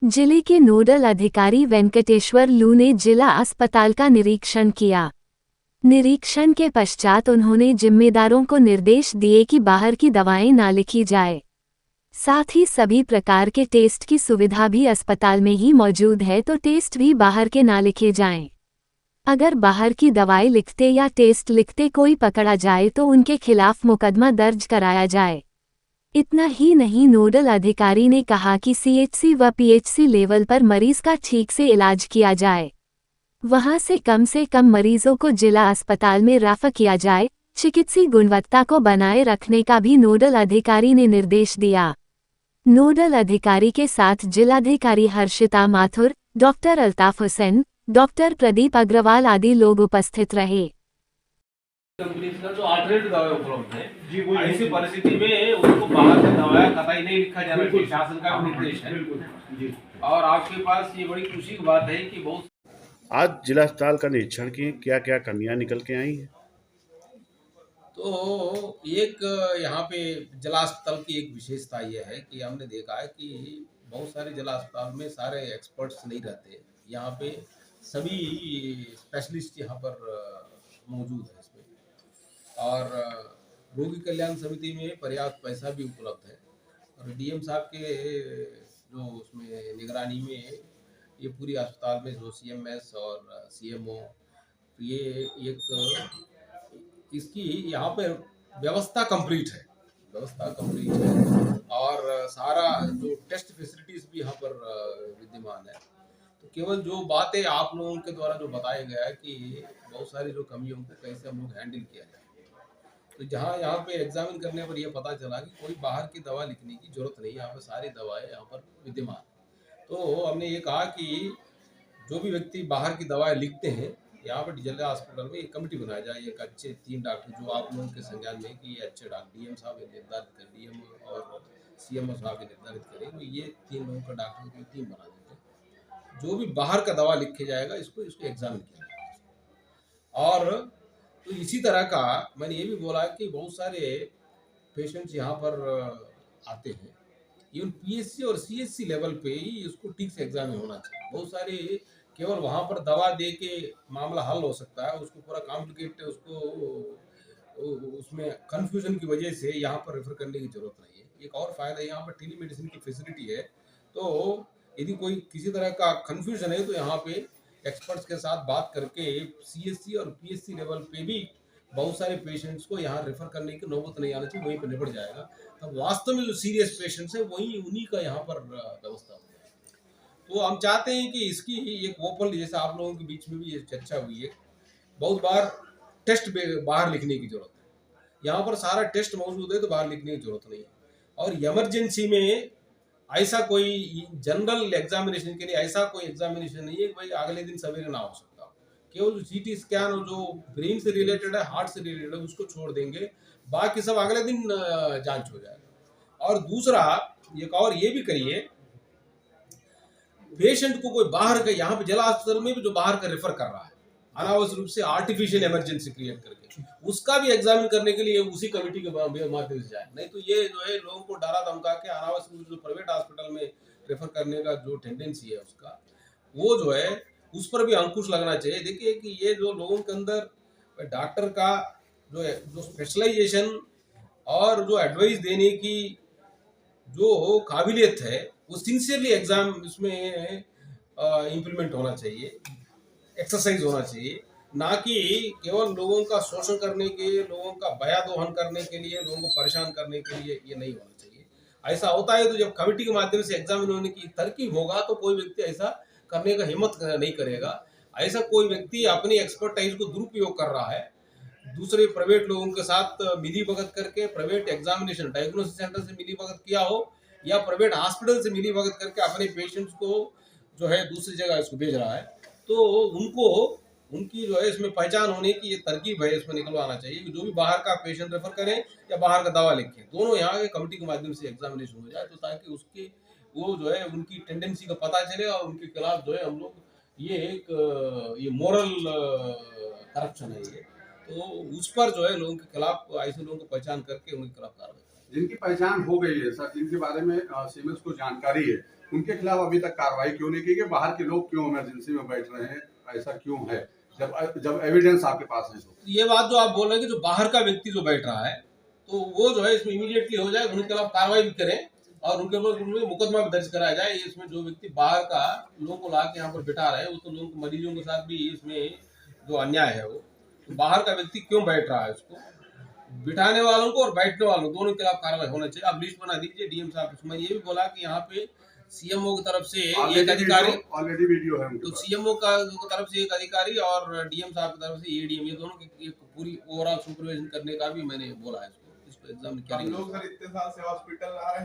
जिले के नोडल अधिकारी वेंकटेश्वर लू ने जिला अस्पताल का निरीक्षण किया। निरीक्षण के पश्चात उन्होंने जिम्मेदारों को निर्देश दिए कि बाहर की दवाएं ना लिखी जाए। साथ ही सभी प्रकार के टेस्ट की सुविधा भी अस्पताल में ही मौजूद है, तो टेस्ट भी बाहर के ना लिखे जाएं। अगर बाहर की दवाएं लिखते या टेस्ट लिखते कोई पकड़ा जाए तो उनके खिलाफ मुकदमा दर्ज कराया जाए। इतना ही नहीं, नोडल अधिकारी ने कहा कि सीएचसी व पीएचसी लेवल पर मरीज का ठीक से इलाज किया जाए। वहां से कम मरीजों को जिला अस्पताल में रेफर किया जाए। चिकित्सीय गुणवत्ता को बनाए रखने का भी नोडल अधिकारी ने निर्देश दिया। नोडल अधिकारी के साथ जिलाधिकारी हर्षिता माथुर, डॉक्टर अल्ताफ हुसैन, डॉक्टर प्रदीप अग्रवाल आदि लोग उपस्थित रहे। कंपनी का जो अल्टरनेटिव दवाएं उपलब्ध है जी, वो ऐसी परिस्थिति में उनको बाहर से दवाएं कतई नहीं लिखा जाना चाहिए, शासन का निर्देश है जी। और आपके पास ये बड़ी खुशी की बात है कि बहुत आज जिला अस्पताल का निरीक्षण किए, क्या क्या कमियां निकल के आई हैं? तो एक यहाँ पे जिला अस्पताल की एक विशेषता यह है कि हमने देखा है कि बहुत सारे जिला अस्पताल में सारे एक्सपर्ट्स नहीं रहते। यहाँ पे सभी स्पेशलिस्ट यहाँ पर मौजूद है इसमें, और रोगी कल्याण समिति में पर्याप्त पैसा भी उपलब्ध है, और डीएम साहब के जो उसमें निगरानी में ये पूरी अस्पताल में जो सीएमएस और सीएमओ, ये एक इसकी यहाँ पे व्यवस्था कंप्लीट है, और सारा जो टेस्ट फैसिलिटीज भी यहाँ पर विद्यमान है। तो केवल जो बातें आप लोगों के द्वारा जो बताया गया है कि बहुत सारी जो कमियों को कैसे हम लोग हैंडल किया जाए, तो जहाँ यहाँ पे एग्जामिन करने पर यह पता चला कि कोई बाहर की दवा लिखने की जरूरत नहीं, यहाँ पर सारी दवाएं यहाँ पर विद्यमान। तो हमने ये कहा कि जो भी व्यक्ति बाहर की दवाएं लिखते हैं, यहाँ पर जिला हॉस्पिटल में एक कमेटी बनाया जाए, एक अच्छे 3 डॉक्टर जो आप लोगों के संज्ञान में कि ये अच्छे डॉक्टर डीएम साहब निर्धारित करें, डीएम और सीएमओ साहब निर्धारित करें, तो ये 3 लोगों का डॉक्टर की टीम बना देते हैं। जो भी बाहर का दवा लिखे जाएगा इसको एग्जामिन किया जाएगा। और तो इसी तरह का मैंने ये भी बोला कि बहुत सारे पेशेंट्स यहाँ पर आते हैं, इवन पीएचसी और सीएचसी लेवल पे ही इसको ठीक से एग्जामिन होना चाहिए। बहुत सारे केवल वहाँ पर दवा दे के मामला हल हो सकता है, उसको पूरा कॉम्प्लिकेट, उसको उसमें कन्फ्यूजन की वजह से यहाँ पर रेफर करने की जरूरत नहीं है। एक और फायदा यहाँ पर टेली मेडिसिन की फैसिलिटी है, तो यदि कोई किसी तरह का कन्फ्यूजन है तो यहाँ पे एक्सपर्ट्स के साथ बात करके सीएचसी और पीएचसी लेवल पे भी बहुत सारे पेशेंट्स को यहाँ रेफर करने की नौबत नहीं आना चाहिए, वहीं पर निपट जाएगा। तब वास्तव में जो सीरियस पेशेंट्स है वही उन्हीं का यहाँ पर व्यवस्था हो जाए। तो हम चाहते हैं कि इसकी एक ओपन, जैसे आप लोगों के बीच में भी ये चर्चा हुई है, बहुत बार टेस्ट बाहर लिखने की जरूरत है। यहाँ पर सारा टेस्ट मौजूद है तो बाहर लिखने की जरूरत नहीं है। और इमरजेंसी में ऐसा कोई जनरल एग्जामिनेशन के लिए ऐसा कोई एग्जामिनेशन नहीं है कि भाई अगले दिन सवेरे ना हो सकता। केवल सीटी स्कैन और जो ब्रेन से रिलेटेड है, हार्ट से रिलेटेड है, उसको छोड़ देंगे, बाकी सब अगले दिन जांच हो जाएगा। और दूसरा एक और ये भी करिए, पेशेंट को कोई बाहर का, यहाँ पे जिला अस्पताल में भी जो बाहर का रेफर कर रहा है अनावश्यक रूप से आर्टिफिशियल इमरजेंसी क्रिएट करके, उसका भी एग्जामिन करने के लिए उसी कमेटी के माध्यम से जाए। नहीं तो ये जो है लोगों को डरा धमका के अनावश्यक रूप से प्राइवेट हॉस्पिटल में रेफर करने का जो टेंडेंसी है उसका, वो जो है उस पर भी अंकुश लगना चाहिए। देखिए कि ये जो लोगों के अंदर डॉक्टर का जो स्पेशलाइजेशन और जो एडवाइस देने की जो काबिलियत है, वो सिंसियरली एग्जाम इसमें इम्प्लीमेंट होना चाहिए, एक्सरसाइज होना चाहिए, ना कि केवल लोगों का शोषण करने के लिए, लोगों का बया दोहन करने के लिए, लोगों को परेशान करने के लिए ये नहीं होना चाहिए। ऐसा होता है तो जब कमेटी के माध्यम से एग्जामिन होने की तरकीब होगा तो कोई व्यक्ति ऐसा करने का हिम्मत नहीं करेगा। ऐसा कोई व्यक्ति अपनी एक्सपर्टाइज को दुरुपयोग कर रहा है, दूसरे प्राइवेट लोगों के साथ मिली भगत करके, प्राइवेट एग्जामिनेशन डायग्नोसिस सेंटर से मिली भगत किया हो या प्राइवेट हॉस्पिटल से मिली भगत करके अपने पेशेंट्स को जो है दूसरी जगह इसको भेज रहा है, तो उनको उनकी जो है इसमें पहचान होने की ये तरकीब है, इसमें निकलवाना चाहिए कि जो भी बाहर का पेशेंट रेफर करें या बाहर का दवा लिखें, दोनों यहाँ के कमेटी के माध्यम से एग्जामिनेशन हो जाए, तो ताकि उसके वो जो है उनकी टेंडेंसी का पता चले और उनके खिलाफ जो है हम लोग ये मोरल करप्शन है ये, तो उस पर जो है लोगों के खिलाफ, ऐसे लोगों को पहचान करके उनके खिलाफ कार्रवाई जिनकी पहचान हो गई है सर, जिनके बारे में सीएमएस को जानकारी है, उनके खिलाफ अभी तक कार्रवाई क्यों नहीं की गई? बाहर के लोग क्यों इमरजेंसी में बैठ रहे हैं, ऐसा क्यों है जब एविडेंस आपके पास है? तो ये बात जो आप बोल रहे हैं कि जो बाहर का व्यक्ति जो बैठ रहा है, तो वो जो है इसमें इमीडिएटली हो जाए, उनके खिलाफ कार्रवाई भी करें और उनके ऊपर मुकदमा भी दर्ज कराया जाए। इसमें जो व्यक्ति बाहर का लोगों को ला के यहाँ पर बिठा रहे हैं, वो तो लोगों को, मरीजों के साथ भी इसमें जो अन्याय है, वो तो बाहर का व्यक्ति क्यों बैठ रहा है, उसको बिठाने वालों को और बैठने वालों को दोनों के खिलाफ कार्रवाई होना चाहिए। आप लिस्ट बना दीजिए डीएम साहब। मैं ये भी बोला कि यहाँ पे सीएमओ की तरफ से एक अधिकारी, ऑलरेडी वीडियो है उनके तो पास। सीएमओ का तरफ से एक अधिकारी और डीएम साहब की तरफ से एडीएम, ये दोनों की एक पूरी ओवरऑल सुपरविजन करने का भी मैंने बोला है इसको एग्जाम क्या हम लोग सर इतने साल से हॉस्पिटल आ रहे हैं।